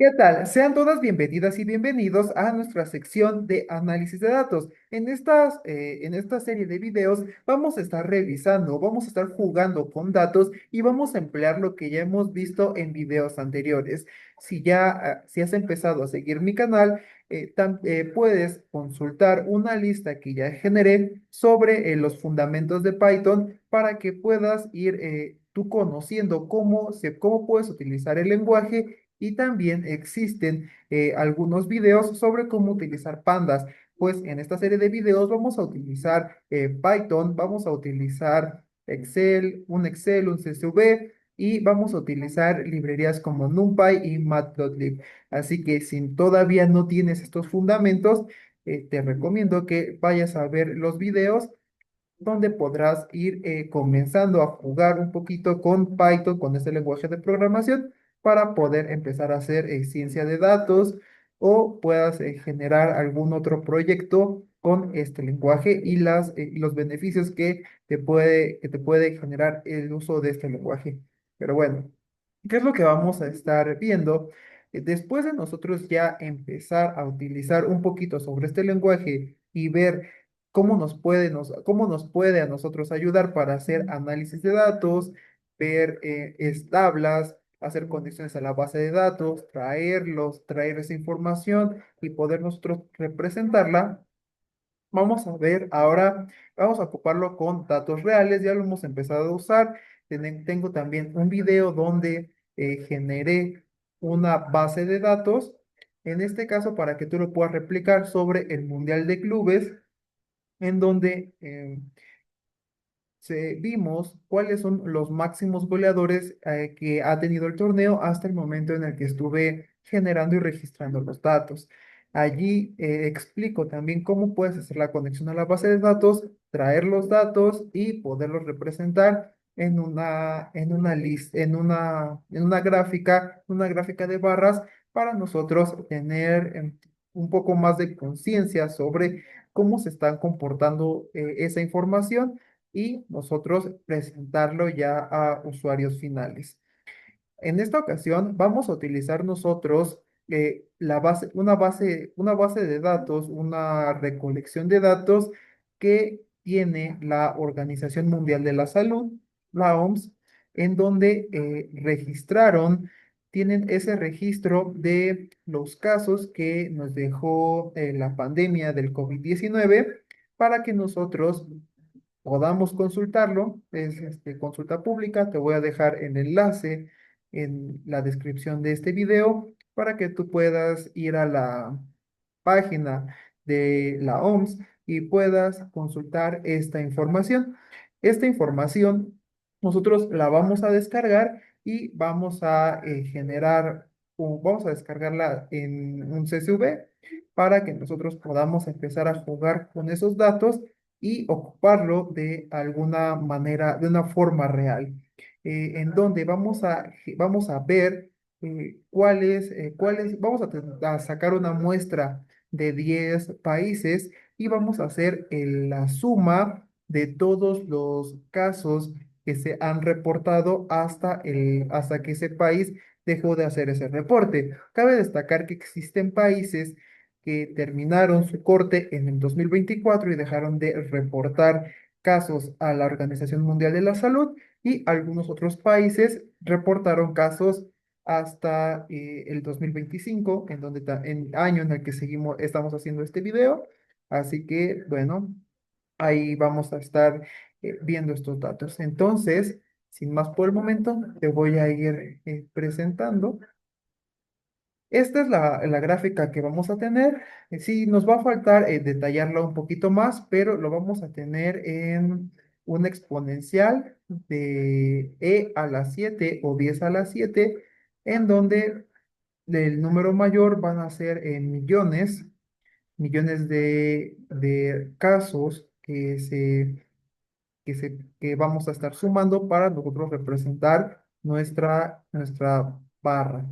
¿Qué tal? Sean todas bienvenidas y bienvenidos a nuestra sección de análisis de datos. En esta serie de videos vamos a estar revisando, vamos a estar jugando con datos y vamos a emplear lo que ya hemos visto en videos anteriores. Si has empezado a seguir mi canal, puedes consultar una lista que ya generé sobre los fundamentos de Python para que puedas ir tú conociendo cómo puedes utilizar el lenguaje y también existen algunos videos sobre cómo utilizar pandas. Pues en esta serie de videos vamos a utilizar Python, vamos a utilizar Excel, un CSV y vamos a utilizar librerías como NumPy y Matplotlib. Así que si todavía no tienes estos fundamentos, te recomiendo que vayas a ver los videos donde podrás ir comenzando a jugar un poquito con Python, con este lenguaje de programación, para poder empezar a hacer ciencia de datos o puedas generar algún otro proyecto con este lenguaje y los beneficios que te puede generar el uso de este lenguaje. Pero bueno, ¿qué es lo que vamos a estar viendo? Después de nosotros ya empezar a utilizar un poquito sobre este lenguaje y ver cómo nos puede a nosotros ayudar para hacer análisis de datos, ver tablas, hacer conexiones a la base de datos, traer esa información y poder nosotros representarla. Vamos a ver ahora, vamos a ocuparlo con datos reales, ya lo hemos empezado a usar. Tengo también un video donde generé una base de datos, en este caso para que tú lo puedas replicar sobre el Mundial de Clubes, en donde vimos cuáles son los máximos goleadores que ha tenido el torneo hasta el momento en el que estuve generando y registrando los datos. Allí explico también cómo puedes hacer la conexión a la base de datos, traer los datos y poderlos representar en una gráfica de barras para nosotros tener un poco más de conciencia sobre cómo se están comportando esa información y nosotros presentarlo ya a usuarios finales. En esta ocasión vamos a utilizar nosotros una base de datos, una recolección de datos que tiene la Organización Mundial de la Salud, la OMS, en donde tienen ese registro de los casos que nos dejó la pandemia del COVID-19 para que nosotros podamos consultarlo. Es consulta pública. Te voy a dejar el enlace en la descripción de este video para que tú puedas ir a la página de la OMS y puedas consultar esta información. Esta información nosotros la vamos a descargar y vamos a descargarla en un CSV para que nosotros podamos empezar a jugar con esos datos y ocuparlo de alguna manera, de una forma real, en donde vamos a ver a sacar una muestra de 10 países y vamos a hacer la suma de todos los casos que se han reportado hasta que ese país dejó de hacer ese reporte. Cabe destacar que existen países que terminaron su corte en el 2024 y dejaron de reportar casos a la Organización Mundial de la Salud y algunos otros países reportaron casos hasta el 2025, en año en el que estamos haciendo este video. Así que, bueno, ahí vamos a estar viendo estos datos. Entonces, sin más por el momento, te voy a ir presentando. Esta es la gráfica que vamos a tener. Sí, nos va a faltar detallarla un poquito más, pero lo vamos a tener en un exponencial de a la 7 o 10 a la 7, en donde el número mayor van a ser en millones de casos que vamos a estar sumando para nosotros representar nuestra barra.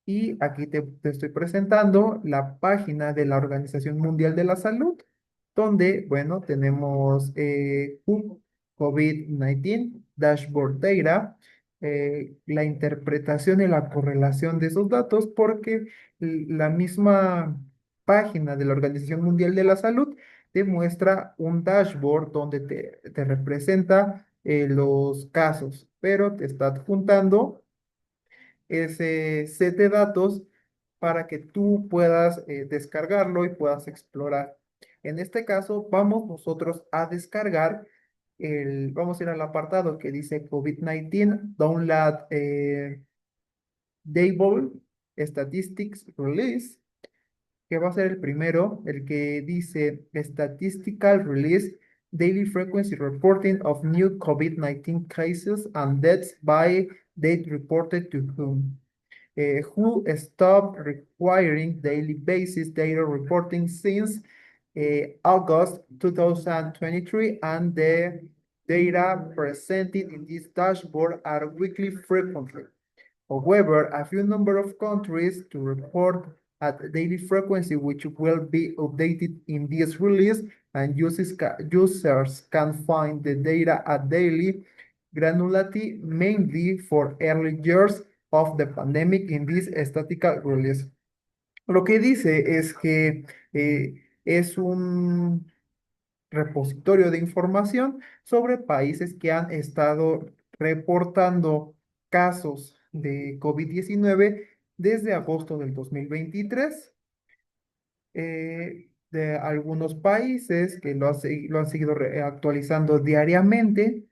Y aquí te estoy presentando la página de la Organización Mundial de la Salud, donde, bueno, tenemos un COVID-19 Dashboard Data la interpretación y la correlación de esos datos porque la misma página de la Organización Mundial de la Salud te muestra un dashboard donde te representa los casos, pero te está adjuntando ese set de datos para que tú puedas descargarlo y puedas explorar. En este caso, vamos nosotros a descargar vamos a ir al apartado que dice COVID-19 Download Dable Statistics Release, que va a ser el primero, el que dice Statistical Release Daily Frequency Reporting of New COVID-19 Cases and Deaths by Date Reported to Whom. Who stopped requiring daily basis data reporting since August 2023, and the data presented in this dashboard are weekly frequently. However, a few number of countries to report at daily frequency, which will be updated in this release, and users can find the data at daily granularity, mainly for early years of the pandemic in this statistical release. Lo que dice es que es un repositorio de información sobre países que han estado reportando casos de COVID-19 desde agosto del 2023, de algunos países que lo han seguido actualizando diariamente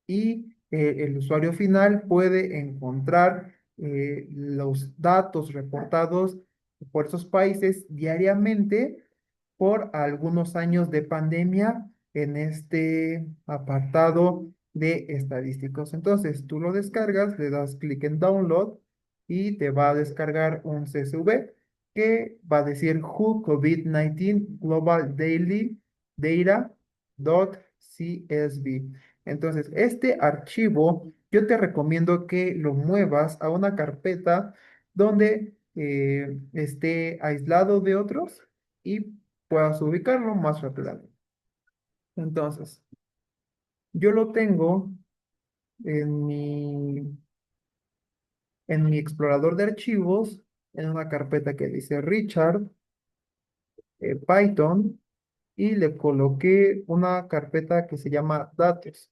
y el usuario final puede encontrar los datos reportados por esos países diariamente por algunos años de pandemia en este apartado de estadísticos. Entonces, tú lo descargas, le das clic en download y te va a descargar un CSV que va a decir Who COVID-19 Global Daily Data.csv. Entonces, este archivo yo te recomiendo que lo muevas a una carpeta donde esté aislado de otros y puedas ubicarlo más rápidamente. Entonces, yo lo tengo en mi explorador de archivos, en una carpeta que dice Richard, Python, y le coloqué una carpeta que se llama datos.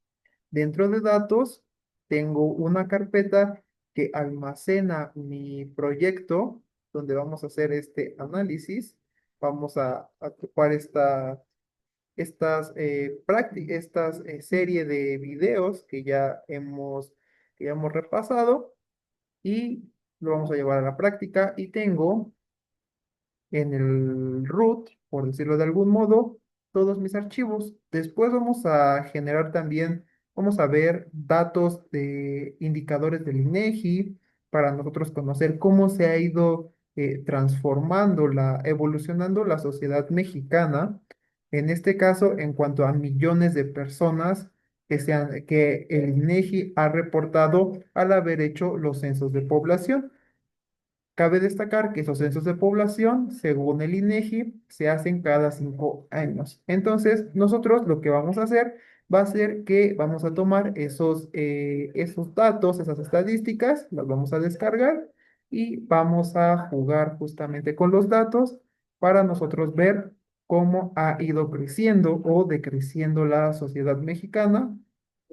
Dentro de datos, tengo una carpeta que almacena mi proyecto, donde vamos a hacer este análisis. Vamos a ocupar estas serie de videos que ya hemos repasado y lo vamos a llevar a la práctica. Y tengo en el root, por decirlo de algún modo, todos mis archivos. Después vamos a generar también, vamos a ver datos de indicadores del INEGI para nosotros conocer cómo se ha ido transformando, evolucionando la sociedad mexicana. En este caso, en cuanto a millones de personas que el INEGI ha reportado al haber hecho los censos de población. Cabe destacar que esos censos de población, según el INEGI, se hacen cada 5 años. Entonces, nosotros lo que vamos a hacer va a ser que vamos a tomar esos datos, esas estadísticas, las vamos a descargar y vamos a jugar justamente con los datos para nosotros ver cómo ha ido creciendo o decreciendo la sociedad mexicana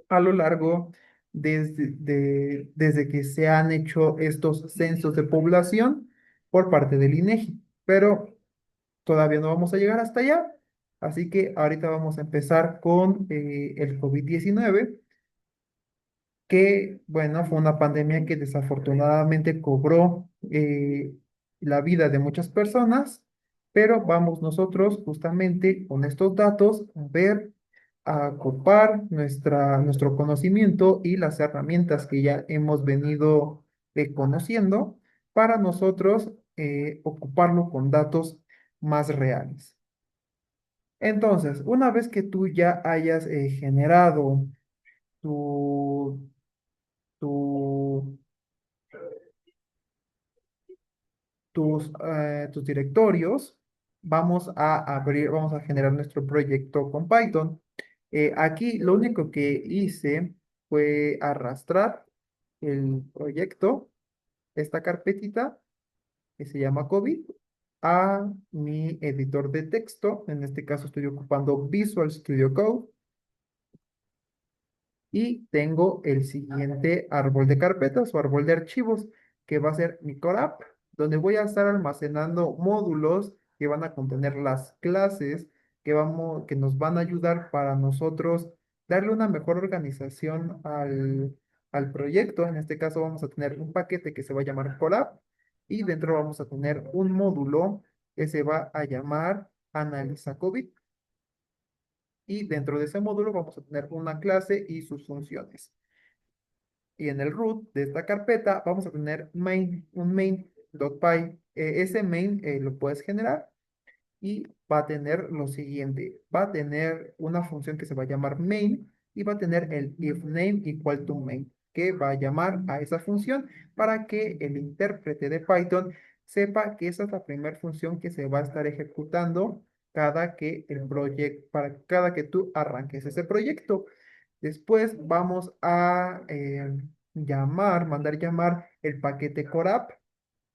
a lo largo desde que se han hecho estos censos de población por parte del INEGI. Pero todavía no vamos a llegar hasta allá, así que ahorita vamos a empezar con el COVID-19, que, bueno, fue una pandemia que desafortunadamente cobró la vida de muchas personas, pero vamos nosotros justamente con estos datos a ver, a ocupar nuestro conocimiento y las herramientas que ya hemos venido conociendo para nosotros ocuparlo con datos más reales. Entonces, una vez que tú ya hayas generado tu, tu, tus directorios, vamos a generar nuestro proyecto con Python. Aquí lo único que hice fue arrastrar. el proyecto, esta carpetita que se llama COVID, a mi editor de texto. En este caso estoy ocupando Visual Studio Code y tengo el siguiente árbol de carpetas o árbol de archivos que va a ser mi core app, donde voy a estar almacenando módulos que van a contener las clases que nos van a ayudar para nosotros darle una mejor organización al proyecto. En este caso vamos a tener un paquete que se va a llamar core app y dentro vamos a tener un módulo que se va a llamar Analiza COVID y dentro de ese módulo vamos a tener una clase y sus funciones. Y en el root de esta carpeta vamos a tener un main.py. Ese main lo puedes generar y va a tener lo siguiente. Va a tener una función que se va a llamar main y va a tener el if name equal to main, que va a llamar a esa función para que el intérprete de Python sepa que esa es la primera función que se va a estar ejecutando para cada que tú arranques ese proyecto. Después vamos a mandar llamar el paquete corap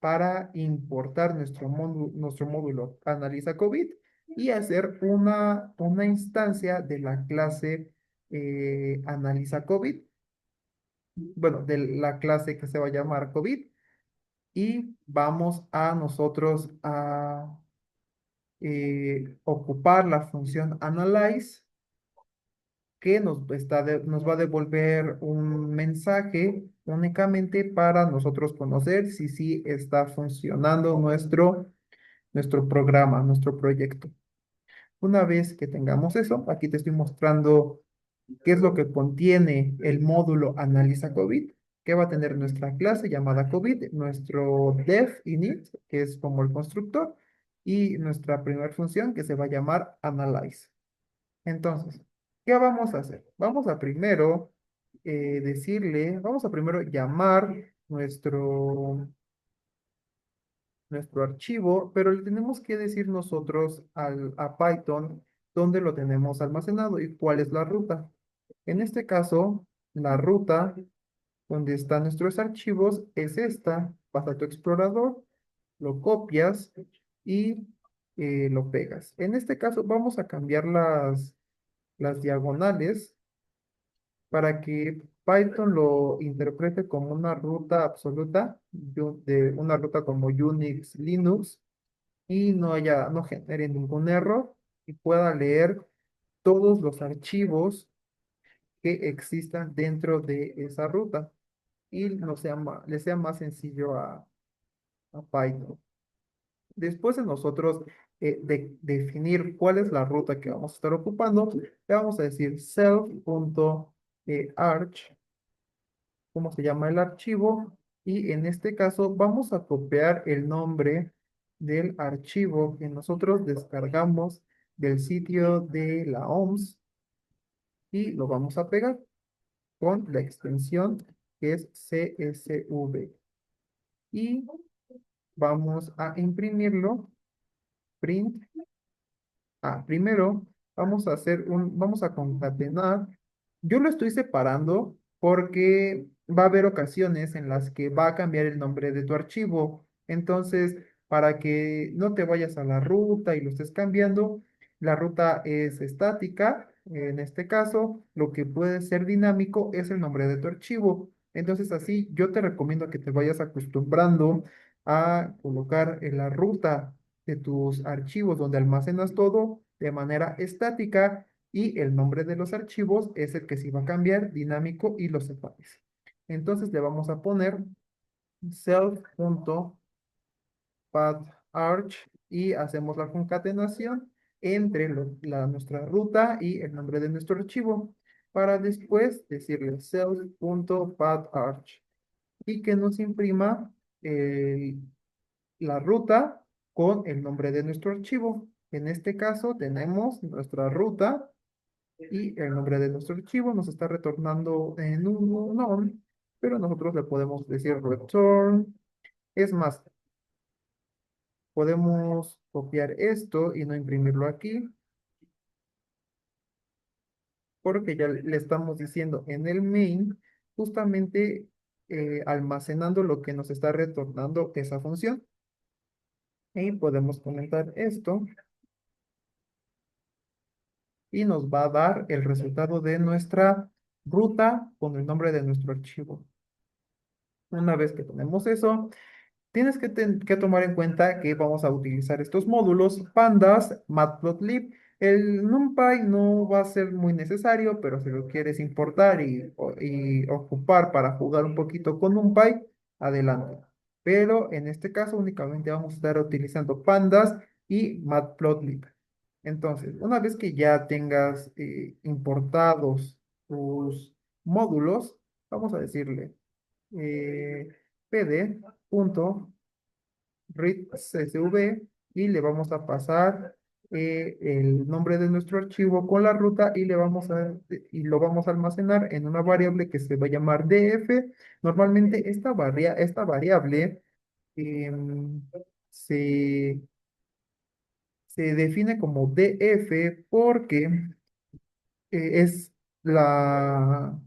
para importar nuestro módulo Analiza COVID y hacer una instancia de la clase Analiza COVID, bueno, de la clase que se va a llamar COVID, y vamos a nosotros a ocupar la función Analyze que nos va a devolver un mensaje únicamente para nosotros conocer si sí está funcionando nuestro programa, nuestro proyecto. Una vez que tengamos eso, aquí te estoy mostrando qué es lo que contiene el módulo Analiza COVID, que va a tener nuestra clase llamada COVID, nuestro def init, que es como el constructor, y nuestra primera función que se va a llamar Analyze. Entonces, ¿qué vamos a hacer? Vamos a primero llamar nuestro archivo, pero le tenemos que decir nosotros a Python dónde lo tenemos almacenado y cuál es la ruta. En este caso, la ruta donde están nuestros archivos es esta. Vas a tu explorador, lo copias y lo pegas. En este caso, vamos a cambiar las diagonales para que Python lo interprete como una ruta absoluta, de una ruta como Unix, Linux, y no genere ningún error y pueda leer todos los archivos que existan dentro de esa ruta y le sea más sencillo a Python. Después de nosotros definir cuál es la ruta que vamos a estar ocupando, le vamos a decir self.arch, cómo se llama el archivo, y en este caso vamos a copiar el nombre del archivo que nosotros descargamos del sitio de la OMS y lo vamos a pegar con la extensión que es CSV. Y vamos a imprimirlo, print. Primero vamos a concatenar. Yo lo estoy separando porque va a haber ocasiones en las que va a cambiar el nombre de tu archivo. Entonces, para que no te vayas a la ruta y lo estés cambiando, la ruta es estática. En este caso, lo que puede ser dinámico es el nombre de tu archivo. Entonces, así yo te recomiendo que te vayas acostumbrando a colocar en la ruta de tus archivos donde almacenas todo de manera estática y el nombre de los archivos es el que se va a cambiar dinámico y los separes. Entonces le vamos a poner self.patharch y hacemos la concatenación entre nuestra ruta y el nombre de nuestro archivo para después decirle self.patharch y que nos imprima el la ruta con el nombre de nuestro archivo. En este caso tenemos nuestra ruta y el nombre de nuestro archivo nos está retornando en un none, pero nosotros le podemos decir return. Es más, podemos copiar esto y no imprimirlo aquí, porque ya le estamos diciendo en el main justamente almacenando lo que nos está retornando esa función. Y podemos comentar esto y nos va a dar el resultado de nuestra ruta con el nombre de nuestro archivo. Una vez que tenemos eso, tienes que tomar en cuenta que vamos a utilizar estos módulos, pandas, matplotlib. El NumPy no va a ser muy necesario, pero si lo quieres importar y ocupar para jugar un poquito con NumPy, adelante. Pero en este caso únicamente vamos a estar utilizando pandas y matplotlib. Entonces, una vez que ya tengas importados tus módulos, vamos a decirle eh, pd.read csv y le vamos a pasar el nombre de nuestro archivo con la ruta y y lo vamos a almacenar en una variable que se va a llamar df. Normalmente esta variable em, se, se define como df porque es la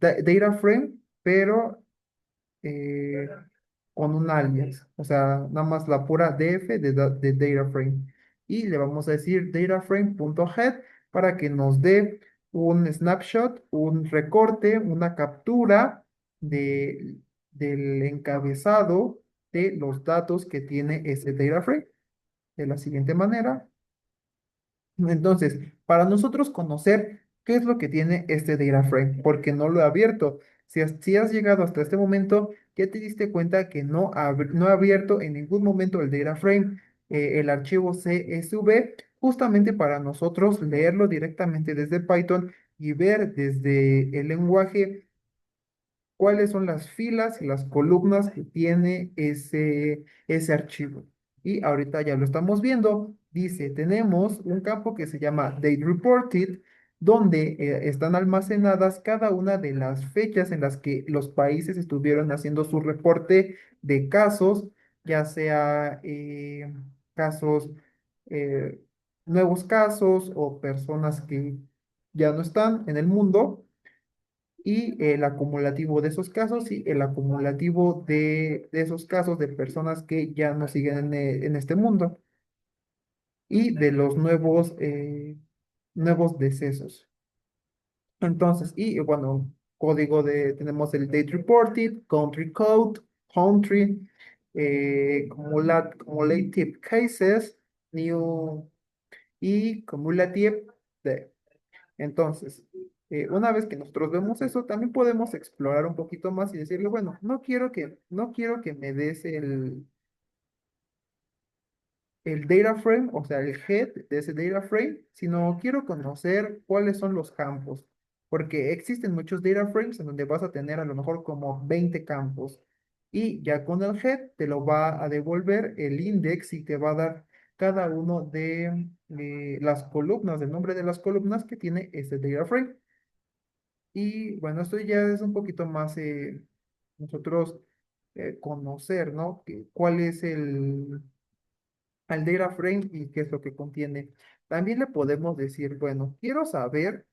data frame, pero eh, con un alias, o sea, nada más la pura df de data frame. Y le vamos a decir dataframe.head para que nos dé un snapshot, un recorte, una captura del encabezado de los datos que tiene ese data frame. De la siguiente manera. Entonces, para nosotros conocer qué es lo que tiene este data frame, porque no lo he abierto. Si has llegado hasta este momento, ya te diste cuenta que no he abierto en ningún momento el data frame, el archivo CSV, justamente para nosotros leerlo directamente desde Python y ver desde el lenguaje cuáles son las filas y las columnas que tiene ese archivo. Y ahorita ya lo estamos viendo. Dice, tenemos un campo que se llama Date Reported, donde están almacenadas cada una de las fechas en las que los países estuvieron haciendo su reporte de casos, ya sea casos, eh, nuevos casos o personas que ya no están en el mundo y el acumulativo de esos casos y el acumulativo de esos casos de personas que ya no siguen en este mundo y de los nuevos decesos. Entonces, y bueno, tenemos el date reported, country code, country, cumulative cases, new y cumulative. Entonces, una vez que nosotros vemos eso, también podemos explorar un poquito más y decirle, bueno, no quiero que me des el data frame, o sea, el head de ese data frame, sino quiero conocer cuáles son los campos, porque existen muchos data frames en donde vas a tener a lo mejor como 20 campos y ya con el head te lo va a devolver el index y te va a dar cada uno de las columnas, el nombre de las columnas que tiene ese data frame. Y bueno, esto ya es un poquito más nosotros conocer, ¿no? ¿Cuál es el data frame y qué es lo que contiene? También le podemos decir, bueno, quiero saber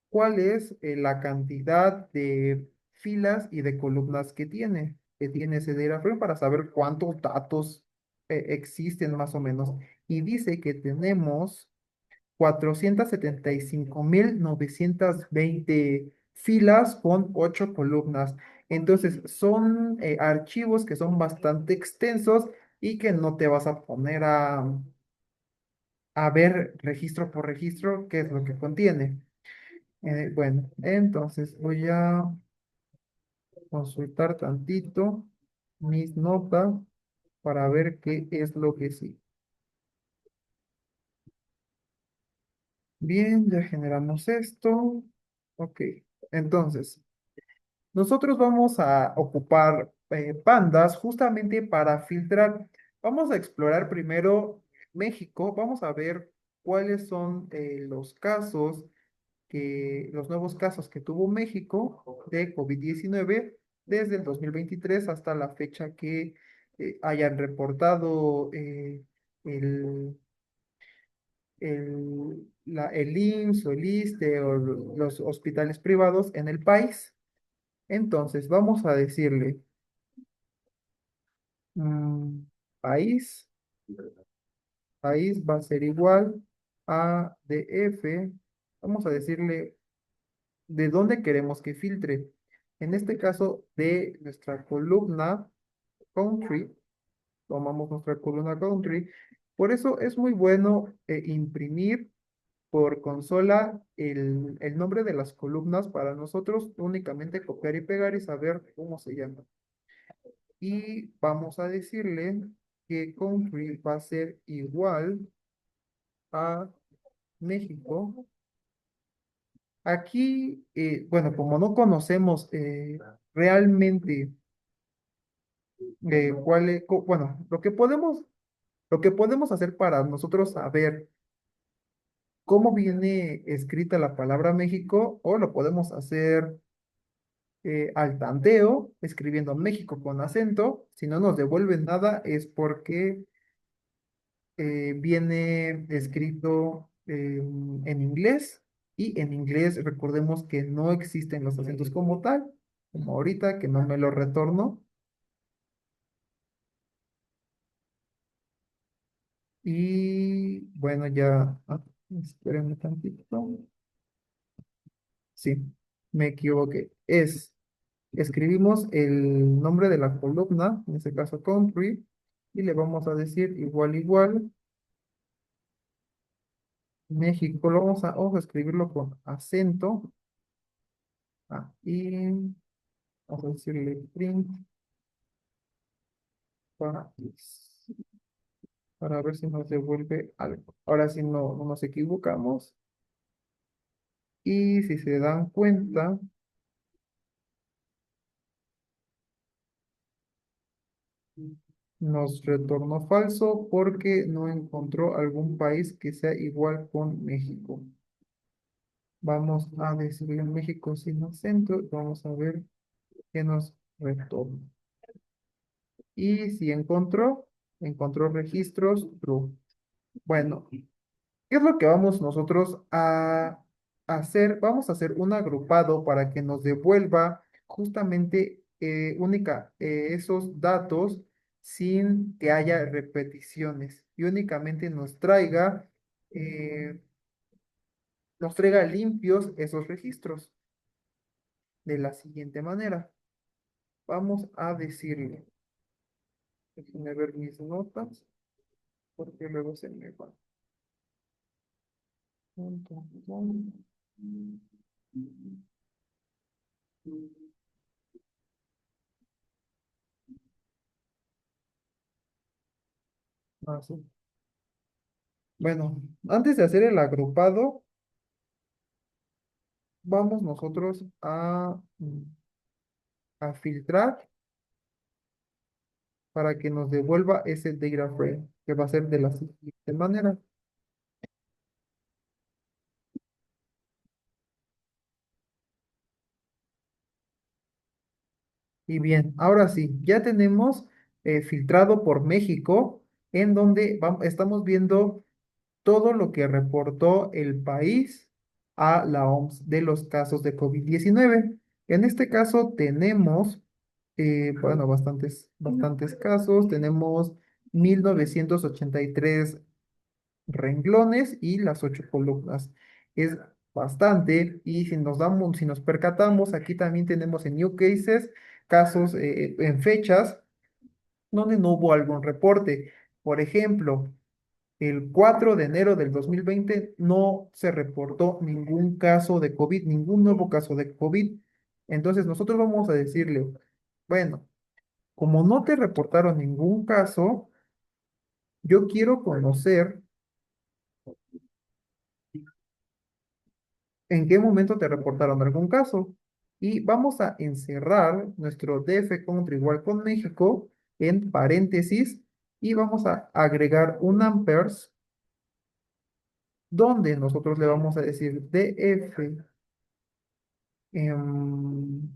cuál es la cantidad de filas y de columnas que tiene ese data frame para saber cuántos datos existen más o menos. Y dice que tenemos 475.920 filas con 8 columnas. Entonces, son archivos que son bastante extensos y que no te vas a poner a ver registro por registro qué es lo que contiene. Bueno, entonces voy a consultar tantito mis notas para ver qué es lo que sí. Bien, ya generamos esto. Ok, entonces. Nosotros vamos a ocupar pandas justamente para filtrar. Vamos a explorar primero México. Vamos a ver cuáles son los nuevos casos que tuvo México de COVID-19 desde el 2023 hasta la fecha que hayan reportado el IMSS o el ISSSTE o los hospitales privados en el país. Entonces, vamos a decirle mm, país, país va a ser igual a DF. Vamos a decirle de dónde queremos que filtre. En este caso, de nuestra columna country, tomamos nuestra columna country. Por eso es muy bueno imprimir por consola el nombre de las columnas para nosotros únicamente copiar y pegar y saber cómo se llama. Y vamos a decirle que country va a ser igual a México. Aquí, bueno, como no conocemos realmente bueno, lo que podemos hacer para nosotros saber cómo viene escrita la palabra México, o lo podemos hacer al tanteo, escribiendo México con acento. Si no nos devuelven nada es porque viene escrito en inglés, y en inglés recordemos que no existen los acentos como tal, como ahorita que no me lo retorno. Y bueno, ya, espérenme tantito. Sí, me equivoqué. Escribimos el nombre de la columna, en este caso country, y le vamos a decir igual, igual, México. Vamos a escribirlo con acento. Y vamos a decirle print país, para ver si nos devuelve algo. Ahora sí no nos equivocamos. Y si se dan cuenta, nos retornó falso porque no encontró algún país que sea igual con México. Vamos a decirle México sin acento. Vamos a ver qué nos retorna. Y si encontró registros true. Bueno, ¿qué es lo que vamos nosotros a hacer? Vamos a hacer un agrupado para que nos devuelva justamente esos datos sin que haya repeticiones, y únicamente eh, nos traiga limpios esos registros de la siguiente manera. Vamos a decirle, déjenme ver mis notas porque luego se me va. Ah, sí. Bueno, antes de hacer el agrupado, vamos nosotros a filtrar para que nos devuelva ese data frame, que va a ser de la siguiente manera. Y bien, ahora sí, ya tenemos filtrado por México, en donde estamos viendo todo lo que reportó el país a la OMS de los casos de COVID-19. En este caso tenemos, bueno, bastantes casos. Tenemos 1983 renglones y las 8 columnas. Es bastante, y si nos percatamos, aquí también tenemos en New Cases casos en fechas donde no hubo algún reporte. Por ejemplo, el 4 de enero del 2020 no se reportó ningún caso de COVID, ningún nuevo caso de COVID. Entonces nosotros vamos a decirle, bueno, como no te reportaron ningún caso, yo quiero conocer en qué momento te reportaron algún caso. Y vamos a encerrar nuestro DF contra igual con México en paréntesis, y vamos a agregar un ampersand donde nosotros le vamos a decir DF, em,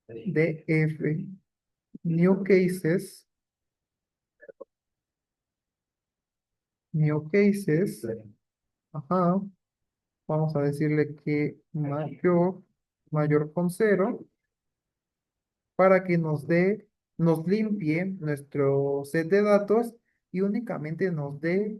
DF new cases New cases. Ajá. Vamos a decirle que mayor con cero, para que nos limpie nuestro set de datos y únicamente nos dé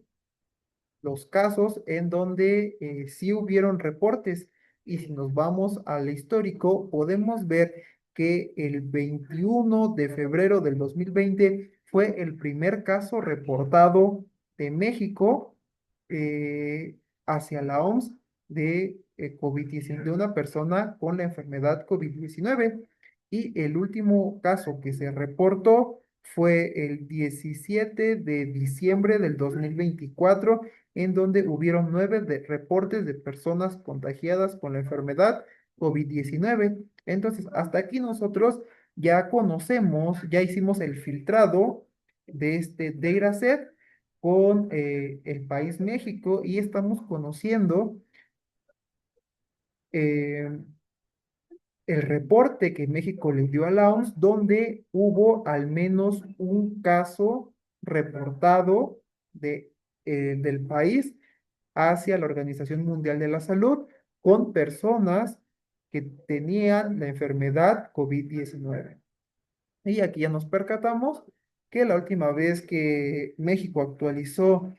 los casos en donde sí hubieron reportes. Y si nos vamos al histórico, podemos ver que el 21 de febrero del 2020 fue el primer caso reportado de México hacia la OMS de COVID-19, de una persona con la enfermedad COVID-19. Y el último caso que se reportó fue el 17 de diciembre del 2024, en donde hubieron reportes de personas contagiadas con la enfermedad COVID-19. Entonces, hasta aquí nosotros ya conocemos, ya hicimos el filtrado de este dataset con el país México y estamos conociendo eh, el reporte que México le dio a la OMS, donde hubo al menos un caso reportado del país hacia la Organización Mundial de la Salud con personas que tenían la enfermedad COVID-19. Y aquí ya nos percatamos que la última vez que México actualizó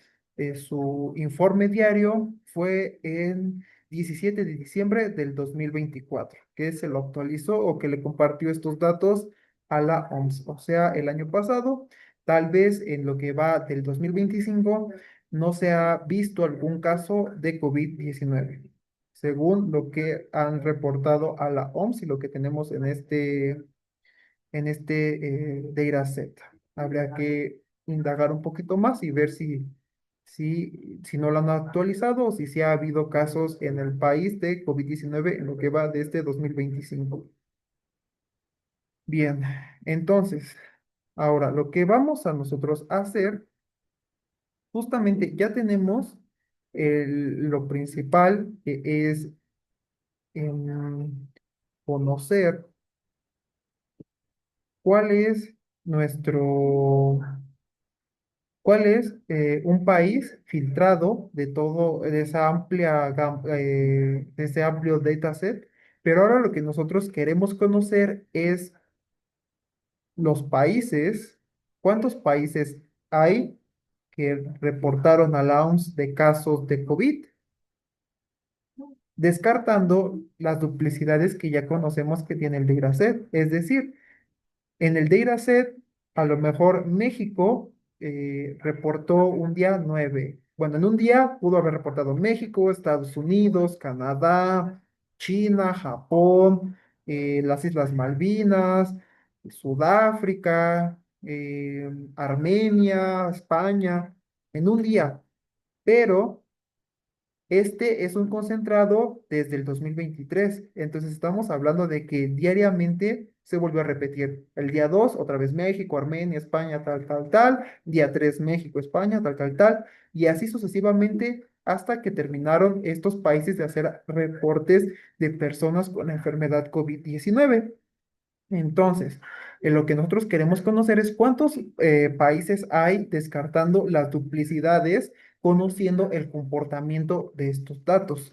su informe diario fue en 17 de diciembre del 2024, que se lo actualizó o que le compartió estos datos a la OMS. O sea, el año pasado, tal vez en lo que va del 2025, no se ha visto algún caso de COVID-19, según lo que han reportado a la OMS y lo que tenemos en este dataset. Habría que indagar un poquito más y ver si no lo han actualizado o si sí ha habido casos en el país de COVID-19 en lo que va de este 2025. Bien, entonces, ahora lo que vamos a nosotros hacer, justamente ya tenemos lo principal, que es conocer cuál es nuestro ¿Cuál es un país filtrado de todo, de esa de ese amplio dataset? Pero ahora lo que nosotros queremos conocer es los países, cuántos países hay que reportaron a la OMS de casos de COVID, descartando las duplicidades que ya conocemos que tiene el dataset. Es decir, en el dataset, a lo mejor México reportó un día 9. Bueno, en un día pudo haber reportado México, Estados Unidos, Canadá, China, Japón, las Islas Malvinas, Sudáfrica, Armenia, España, en un día. Pero este es un concentrado desde el 2023, entonces estamos hablando de que diariamente se volvió a repetir. El día 2 otra vez México, Armenia, España, tal, tal, tal. Día 3 México, España, tal, tal, tal. Y así sucesivamente hasta que terminaron estos países de hacer reportes de personas con la enfermedad COVID-19. Entonces, lo que nosotros queremos conocer es cuántos países hay descartando las duplicidades, conociendo el comportamiento de estos datos.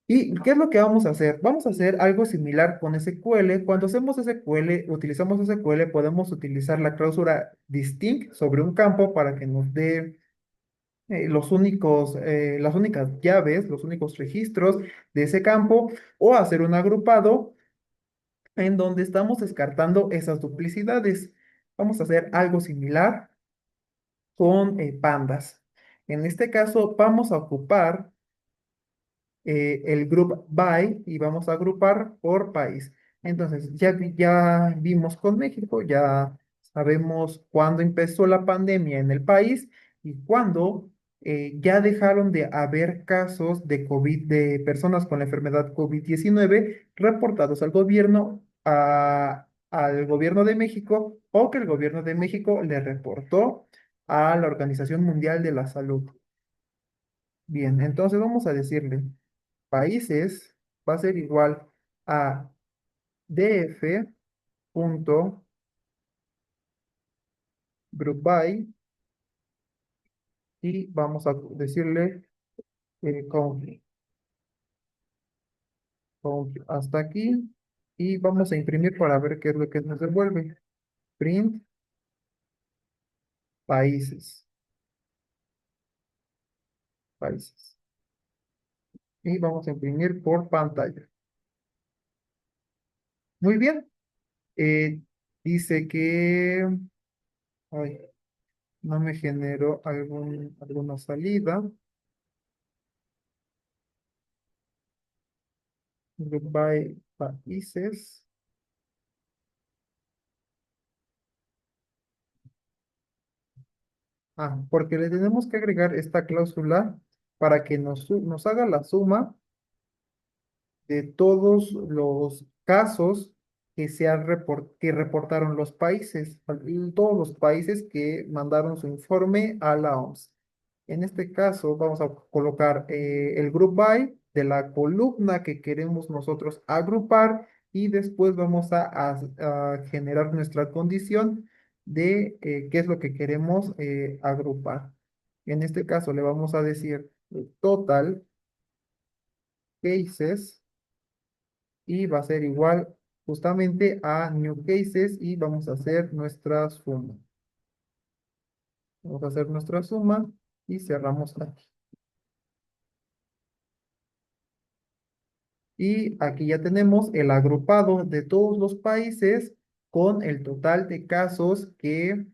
¿Y qué es lo que vamos a hacer? Vamos a hacer algo similar con SQL. Cuando hacemos SQL, utilizamos SQL, podemos utilizar la cláusula distinct sobre un campo para que nos dé las únicas llaves, los únicos registros de ese campo, o hacer un agrupado en donde estamos descartando esas duplicidades. Vamos a hacer algo similar con pandas. En este caso, vamos a ocupar el group by y vamos a agrupar por país. Entonces, ya vimos con México, ya sabemos cuándo empezó la pandemia en el país y cuándo ya dejaron de haber casos de COVID, de personas con la enfermedad COVID-19 reportados al gobierno de México o que el gobierno de México le reportó a la Organización Mundial de la Salud. Bien, entonces vamos a decirle países va a ser igual a df punto group by y vamos a decirle country, country hasta aquí y vamos a imprimir para ver qué es lo que nos devuelve. Print países, países. Y vamos a imprimir por pantalla. Muy bien. Eh, dice que ay, no me generó alguna salida. Goodbye países. Ah, porque le tenemos que agregar esta cláusula para que nos haga la suma de todos los casos que reportaron los países, y todos los países que mandaron su informe a la OMS. En este caso, vamos a colocar el group by de la columna que queremos nosotros agrupar y después vamos a generar nuestra condición de qué es lo que queremos agrupar. En este caso, le vamos a decir total cases y va a ser igual justamente a new cases y vamos a hacer nuestra suma. Vamos a hacer nuestra suma y cerramos aquí. Y aquí ya tenemos el agrupado de todos los países con el total de casos que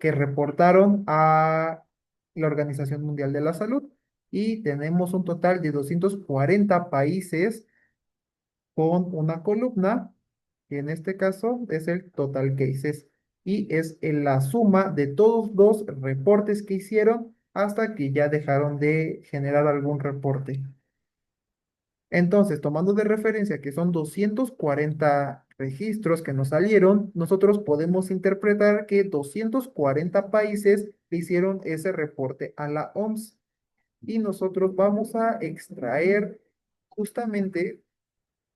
reportaron a la Organización Mundial de la Salud. Y tenemos un total de 240 países con una columna, que en este caso es el total cases, y es en la suma de todos los reportes que hicieron hasta que ya dejaron de generar algún reporte. Entonces, tomando de referencia que son 240 registros que nos salieron, nosotros podemos interpretar que 240 países le hicieron ese reporte a la OMS y nosotros vamos a extraer justamente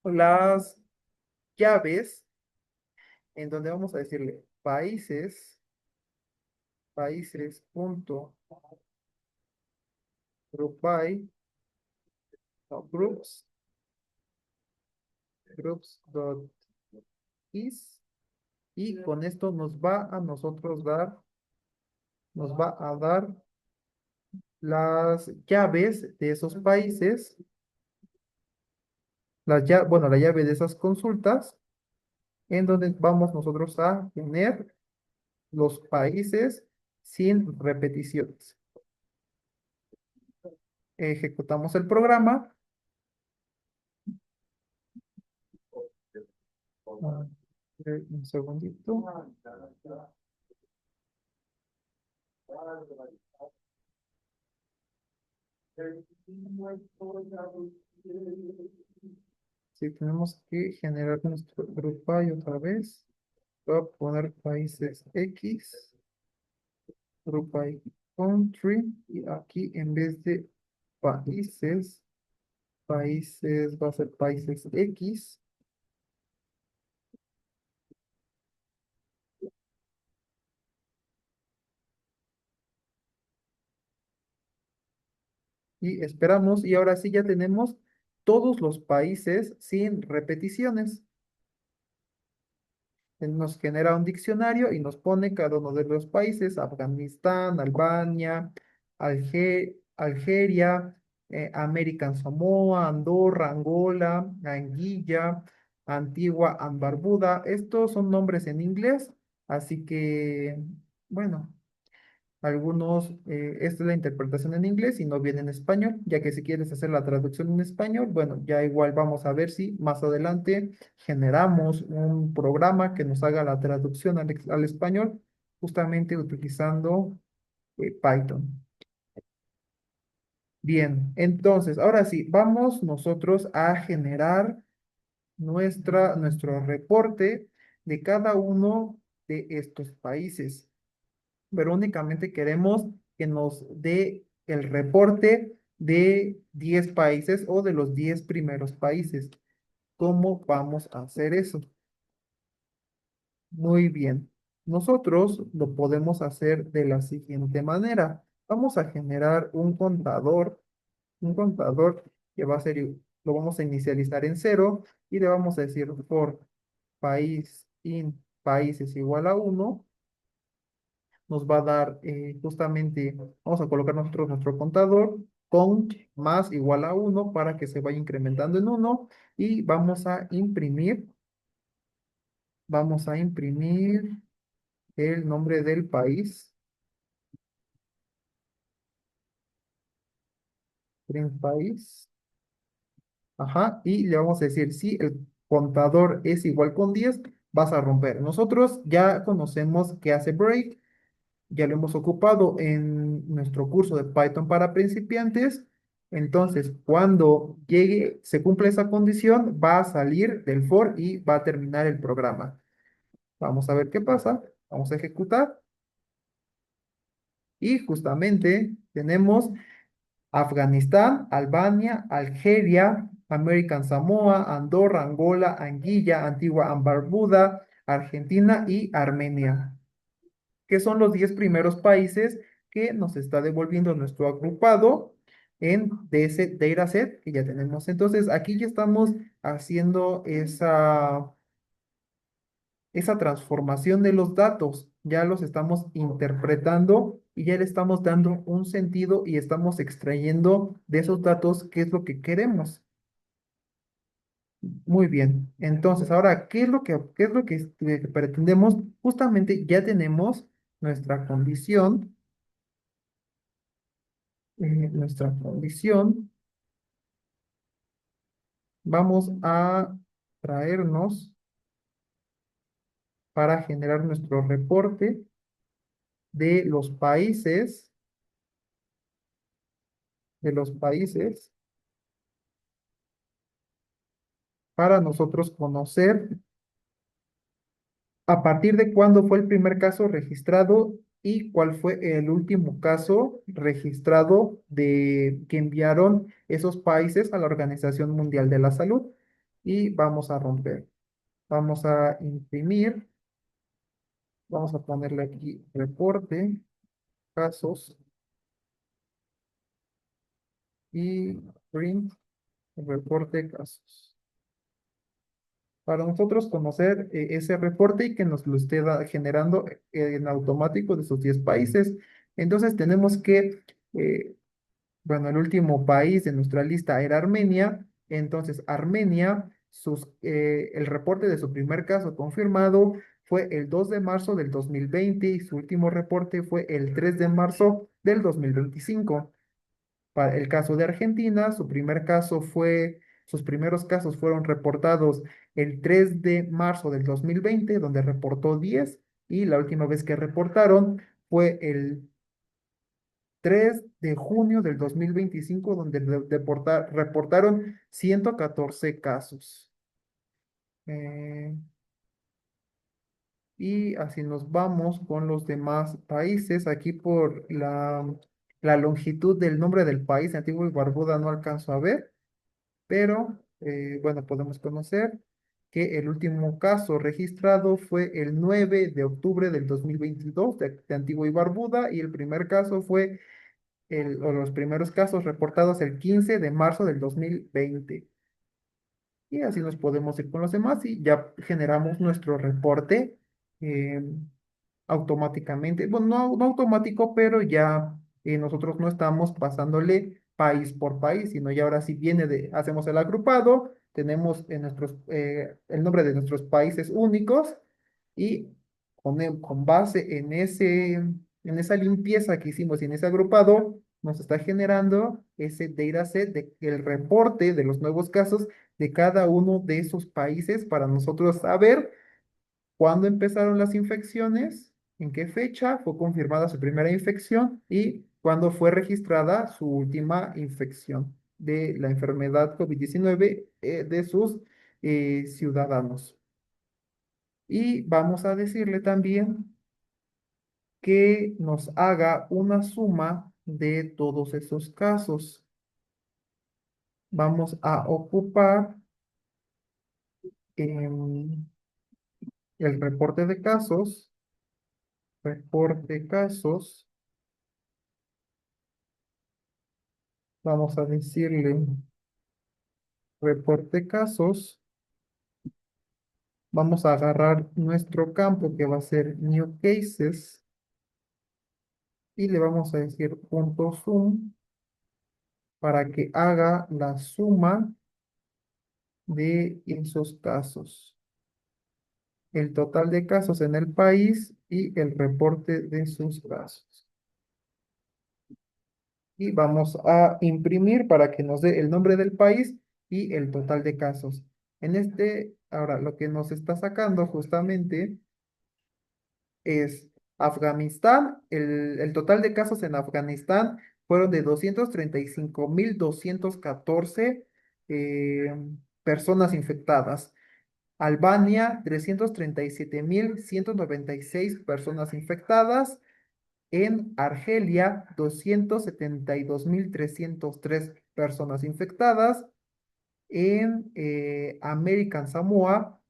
las llaves en donde vamos a decirle países, países punto group by, no, groups dot is, y con esto nos va a dar las llaves de esos países, bueno, la llave de esas consultas, en donde vamos nosotros a tener los países sin repeticiones. Ejecutamos el programa. Ah, un segundito. Sí, tenemos que generar nuestro group by otra vez. Voy a poner países X, group by country, y aquí en vez de países, países va a ser países X, y esperamos, y ahora sí ya tenemos todos los países sin repeticiones. Nos genera un diccionario y nos pone cada uno de los países: Afganistán, Albania, Algeria, American Samoa, Andorra, Angola, Anguilla, Antigua and Barbuda. Estos son nombres en inglés, así que, bueno. Algunos, esta es la interpretación en inglés y no viene en español, ya que si quieres hacer la traducción en español, bueno, ya igual vamos a ver si más adelante generamos un programa que nos haga la traducción al español, justamente utilizando Python. Bien, entonces, ahora sí, vamos nosotros a generar nuestro reporte de cada uno de estos países, pero únicamente queremos que nos dé el reporte de 10 países o de los 10 primeros países. ¿Cómo vamos a hacer eso? Muy bien. Nosotros lo podemos hacer de la siguiente manera. Vamos a generar un contador que va a ser, lo vamos a inicializar en cero y le vamos a decir for país in país es igual a uno. Nos va a dar justamente, vamos a colocar nosotros nuestro contador con más igual a uno para que se vaya incrementando en uno y vamos a imprimir el nombre del país, print país. Ajá, y le vamos a decir, si el contador es igual con 10 vas a romper. Nosotros ya conocemos qué hace break, ya lo hemos ocupado en nuestro curso de Python para principiantes. Entonces, cuando llegue, se cumpla esa condición, va a salir del for y va a terminar el programa. Vamos a ver qué pasa. Vamos a ejecutar. Y justamente tenemos Afganistán, Albania, Algeria, American Samoa, Andorra, Angola, Anguilla, Antigua Barbuda, Argentina y Armenia, que son los 10 primeros países que nos está devolviendo nuestro agrupado de ese dataset que ya tenemos. Entonces, aquí ya estamos haciendo esa transformación de los datos, ya los estamos interpretando y ya le estamos dando un sentido y estamos extrayendo de esos datos qué es lo que queremos. Muy bien. Entonces, ahora, qué es lo que pretendemos? Justamente ya tenemos nuestra condición, nuestra condición. Vamos a traernos para generar nuestro reporte de los países para nosotros conocer a partir de cuándo fue el primer caso registrado y cuál fue el último caso registrado de que enviaron esos países a la Organización Mundial de la Salud. Y vamos a romper. Vamos a imprimir. Vamos a ponerle aquí reporte, casos y print reporte casos. Para nosotros conocer ese reporte y que nos lo esté generando en automático de esos 10 países. Entonces tenemos que, bueno, el último país de nuestra lista era Armenia. Entonces Armenia, el reporte de su primer caso confirmado fue el 2 de marzo del 2020 y su último reporte fue el 3 de marzo del 2025. Para el caso de Argentina, sus primeros casos fueron reportados el 3 de marzo del 2020, donde reportó 10, y la última vez que reportaron fue el 3 de junio del 2025, donde reportaron 114 casos. Eh, y así nos vamos con los demás países. Aquí por la longitud del nombre del país, Antigua y Barbuda, no alcanzo a ver. Pero, bueno, podemos conocer que el último caso registrado fue el 9 de octubre del 2022 de Antigua y Barbuda y el primer caso fue, o los primeros casos reportados el 15 de marzo del 2020. Y así nos podemos ir con los demás y ya generamos nuestro reporte eh, automáticamente. Bueno, no automático, pero ya nosotros no estamos pasándole país por país, sino ya ahora sí hacemos el agrupado, tenemos el nombre de nuestros países únicos y con base en esa limpieza que hicimos y en ese agrupado, nos está generando ese dataset el reporte de los nuevos casos de cada uno de esos países para nosotros saber cuándo empezaron las infecciones, en qué fecha fue confirmada su primera infección y cuándo fue registrada su última infección de la enfermedad COVID-19 de sus ciudadanos. Y vamos a decirle también que nos haga una suma de todos esos casos. Vamos a ocupar em, el reporte de casos reporte casos, vamos a decirle reporte casos, vamos a agarrar nuestro campo que va a ser new cases y le vamos a decir punto sum para que haga la suma de esos casos, el total de casos en el país y el reporte de sus casos. Y vamos a imprimir para que nos dé el nombre del país y el total de casos. Ahora lo que nos está sacando justamente es Afganistán. El total de casos en Afganistán fueron de 235.214 eh, personas infectadas. Albania, 337.196 personas infectadas. En Argelia, 272.303 personas infectadas. En American Samoa,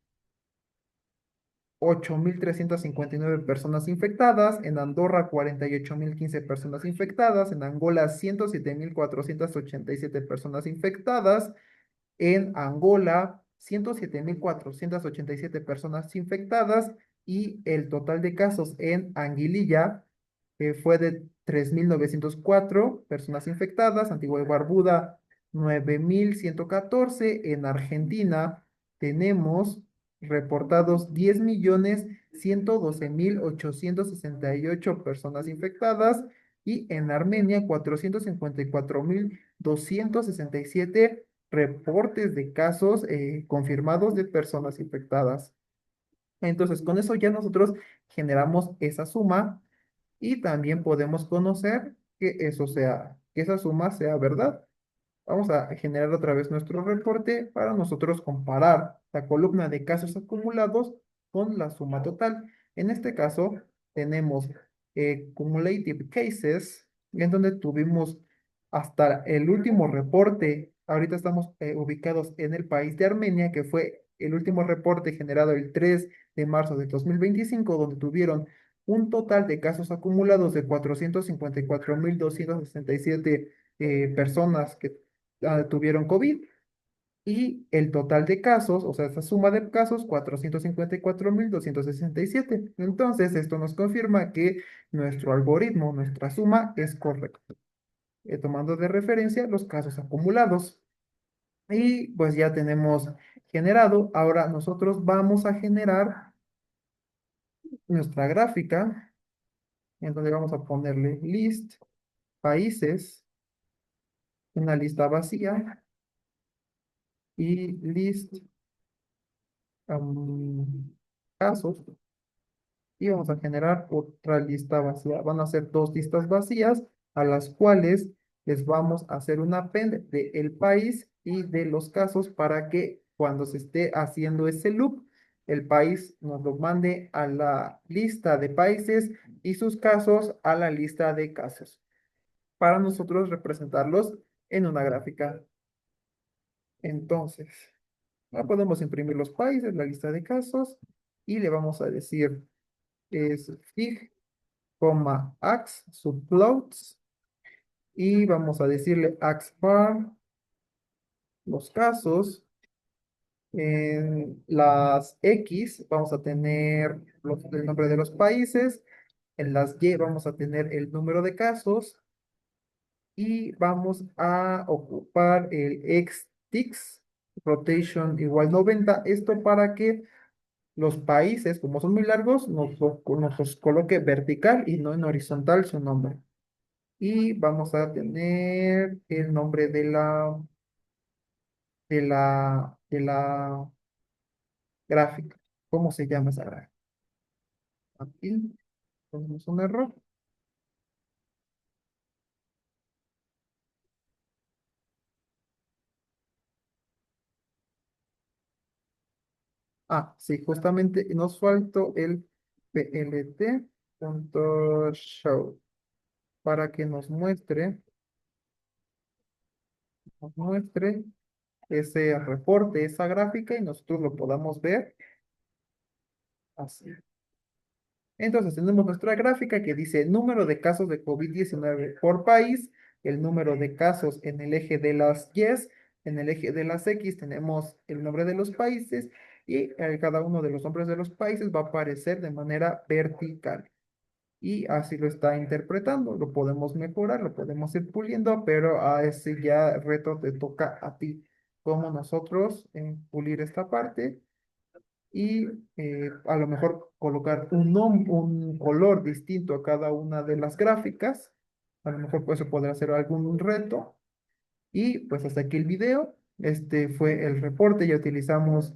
8.359 personas infectadas. En Andorra, 48.015 personas infectadas. En Angola, 107.487 personas infectadas. En Angola, 107.487 personas infectadas y el total de casos en Anguililla fue de 3.904 personas infectadas. Antigua y Barbuda, 9.114. En Argentina tenemos reportados 10.112.868 personas infectadas y en Armenia 454.267 reportes de casos confirmados de personas infectadas. Entonces, con eso ya nosotros generamos esa suma y también podemos conocer que esa suma sea verdad. Vamos a generar otra vez nuestro reporte para nosotros comparar la columna de casos acumulados con la suma total. En este caso, tenemos cumulative cases, en donde tuvimos hasta el último reporte. Ahorita estamos ubicados en el país de Armenia, que fue el último reporte generado el 3 de marzo de 2025, donde tuvieron un total de casos acumulados de 454.267 personas que tuvieron COVID y el total de casos, o sea, esa suma de casos, 454.267. Entonces, esto nos confirma que nuestro algoritmo, nuestra suma es correcta, tomando de referencia los casos acumulados. Y pues ya tenemos generado. Ahora nosotros vamos a generar nuestra gráfica, en donde vamos a ponerle list, países, una lista vacía y list casos y vamos a generar otra lista vacía. Van a ser dos listas vacías a las cuales les vamos a hacer un append de el país y de los casos para que cuando se esté haciendo ese loop, el país nos lo mande a la lista de países y sus casos a la lista de casos para nosotros representarlos en una gráfica. Entonces, podemos imprimir los países, la lista de casos y le vamos a decir es fig, ax, subplots, y vamos a decirle ax bar, los casos, en las X vamos a tener el nombre de los países, en las Y vamos a tener el número de casos, y vamos a ocupar el xtix, rotation igual 90, esto para que los países, como son muy largos, nos los coloque vertical y no en horizontal su nombre. Y vamos a tener el nombre de la gráfica. ¿Cómo se llama esa gráfica? Aquí tenemos un error. Sí, justamente nos faltó el plt.show para que nos muestre ese reporte, esa gráfica y nosotros lo podamos ver así. Entonces tenemos nuestra gráfica que dice número de casos de COVID-19 por país, el número de casos en el eje de las Ys, en el eje de las X tenemos el nombre de los países y cada uno de los nombres de los países va a aparecer de manera vertical. Y así lo está interpretando. Lo podemos mejorar, lo podemos ir puliendo, pero a ese ya reto te toca a ti, como nosotros pulir esta parte y a lo mejor colocar un color distinto a cada una de las gráficas. A lo mejor pues, eso podrá ser algún reto. Y pues hasta aquí el video. Este fue el reporte. Ya utilizamos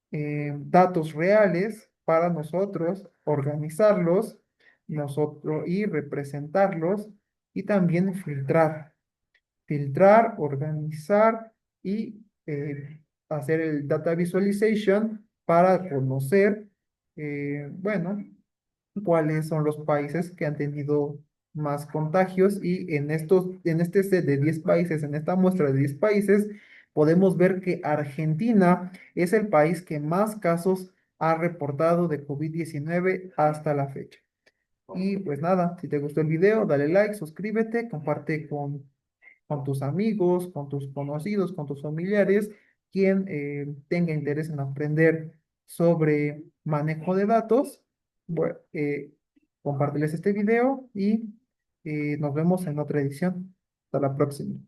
datos reales para nosotros organizarlos nosotros y representarlos y también filtrar, organizar y hacer el data visualization para conocer, bueno, cuáles son los países que han tenido más contagios y en este set de 10 países, en esta muestra de 10 países, podemos ver que Argentina es el país que más casos ha reportado de COVID-19 hasta la fecha. Y pues nada, si te gustó el video, dale like, suscríbete, comparte con tus amigos, con tus conocidos, con tus familiares, quien tenga interés en aprender sobre manejo de datos. Bueno, compárteles este video y nos vemos en otra edición. Hasta la próxima.